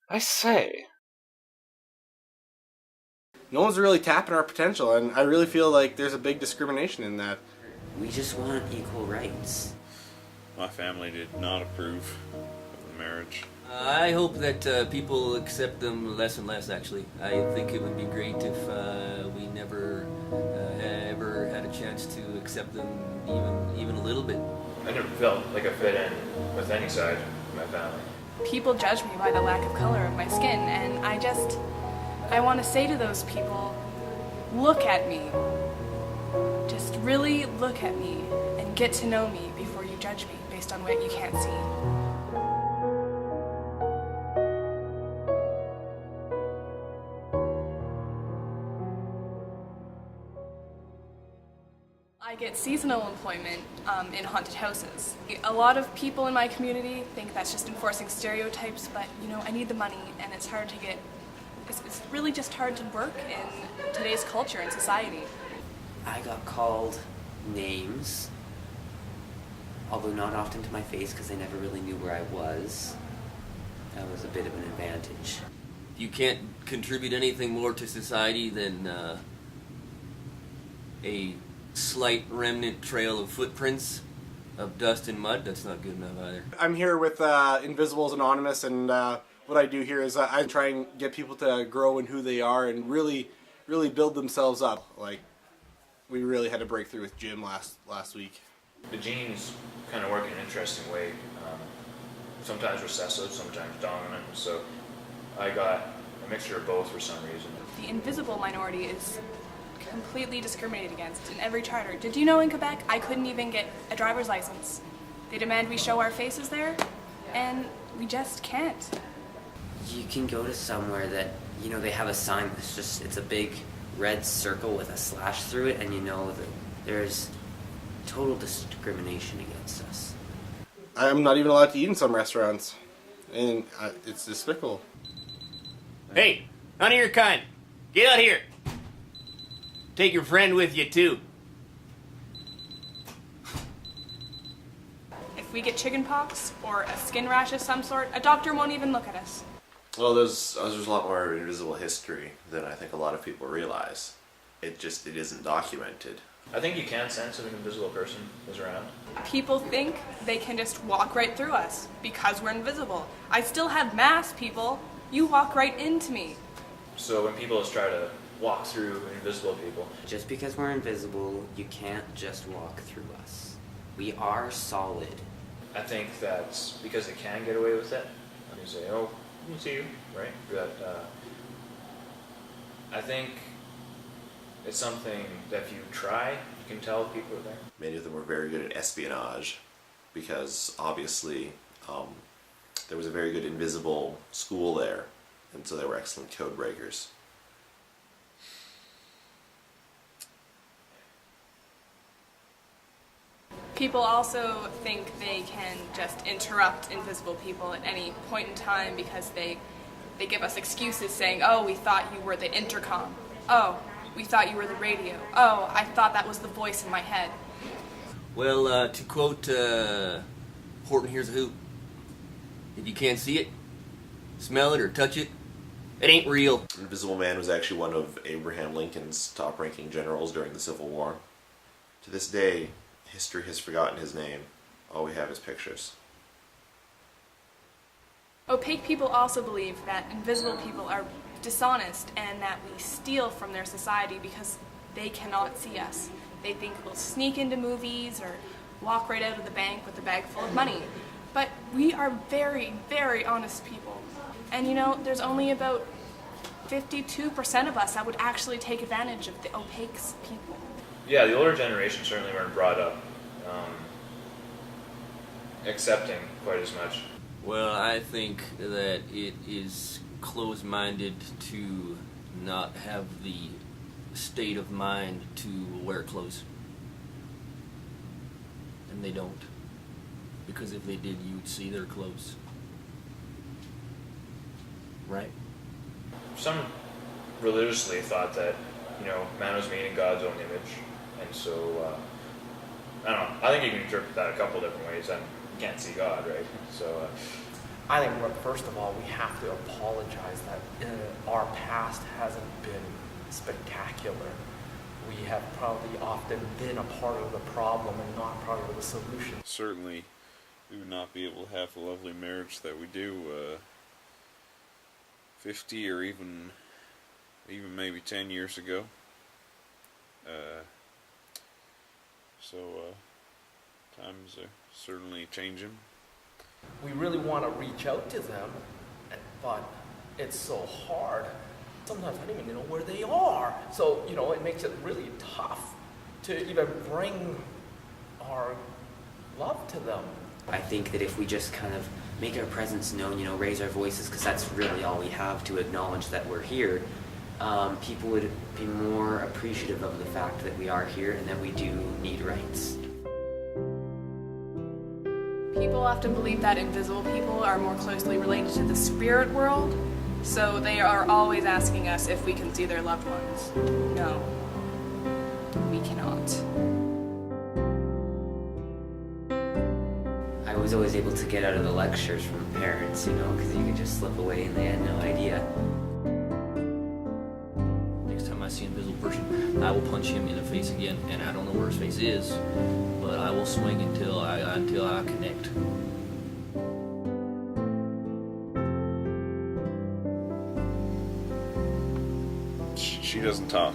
I say, no one's really tapping our potential, and I really feel like there's a big discrimination in that. We just want equal rights. My family did not approve of the marriage. I hope that people accept them less and less, actually. I think it would be great if we never ever had a chance to accept them even a little bit. I never felt like I fit in with any side of my family. People judge me by the lack of color of my skin, and I want to say to those people, look at me. Just really look at me and get to know me before you judge me based on what you can't see. I get seasonal employment in haunted houses. A lot of people in my community think that's just enforcing stereotypes, but I need the money, and it's hard to get. It's really just hard to work in today's culture and society. I got called names, although not often to my face because they never really knew where I was. That was a bit of an advantage. You can't contribute anything more to society than a slight remnant trail of footprints of dust and mud. That's not good enough either. I'm here with Invisibles Anonymous, and what I do here is I try and get people to grow in who they are and really build themselves up. Like, we really had a breakthrough with Jim last week. The genes kind of work in an interesting way. Sometimes recessive, sometimes dominant. So I got a mixture of both for some reason. The invisible minority is completely discriminated against in every charter. Did you know in Quebec I couldn't even get a driver's license? They demand we show our faces there, and we just can't. You can go to somewhere that, they have a sign that's it's a big red circle with a slash through it, and that there's total discrimination against us. I'm not even allowed to eat in some restaurants, and it's despicable. Hey, none of your kind. Get out here. Take your friend with you, too. If we get chicken pox or a skin rash of some sort, a doctor won't even look at us. Well, there's a lot more invisible history than I think a lot of people realize. It isn't documented. I think you can sense if an invisible person is around. People think they can just walk right through us because we're invisible. I still have mass, people. You walk right into me. So when people just try to walk through invisible people. Just because we're invisible, you can't just walk through us. We are solid. I think that's because they can get away with it. You say, oh, we see you, right? But I think it's something that if you try, you can tell people are there. Many of them were very good at espionage because obviously there was a very good invisible school there, and so they were excellent code breakers. People also think they can just interrupt invisible people at any point in time because they give us excuses saying, oh, we thought you were the intercom. Oh, we thought you were the radio. Oh, I thought that was the voice in my head. Well, to quote Horton Hears a Who, if you can't see it, smell it, or touch it, it ain't real. Invisible Man was actually one of Abraham Lincoln's top-ranking generals during the Civil War. To this day, history has forgotten his name. All we have is pictures. Opaque people also believe that invisible people are dishonest and that we steal from their society because they cannot see us. They think we'll sneak into movies or walk right out of the bank with a bag full of money. But we are very, very honest people. And there's only about 52% of us that would actually take advantage of the opaque people. Yeah, the older generation certainly weren't brought up accepting quite as much. Well, I think that it is close-minded to not have the state of mind to wear clothes. And they don't. Because if they did, you'd see their clothes. Right? Some religiously thought that, man was made in God's own image, and so I don't know. I think you can interpret that a couple different ways. And you can't see God, right? So. I think, first of all, we have to apologize that our past hasn't been spectacular. We have probably often been a part of the problem and not part of the solution. Certainly, we would not be able to have the lovely marriage that we do 50 or even maybe 10 years ago. Times are certainly changing. We really want to reach out to them, but it's so hard. Sometimes I don't even know where they are. So, it makes it really tough to even bring our love to them. I think that if we just kind of make our presence known, raise our voices, because that's really all we have to acknowledge that we're here, people would be more appreciative of the fact that we are here and that we do need rights. People often believe that invisible people are more closely related to the spirit world, so they are always asking us if we can see their loved ones. No, we cannot. I was always able to get out of the lectures from parents, because you could just slip away and they had no idea. Next time I see an invisible person, I will punch him in the face again, and I don't know where his face is, but I will swing until I connect. She doesn't talk.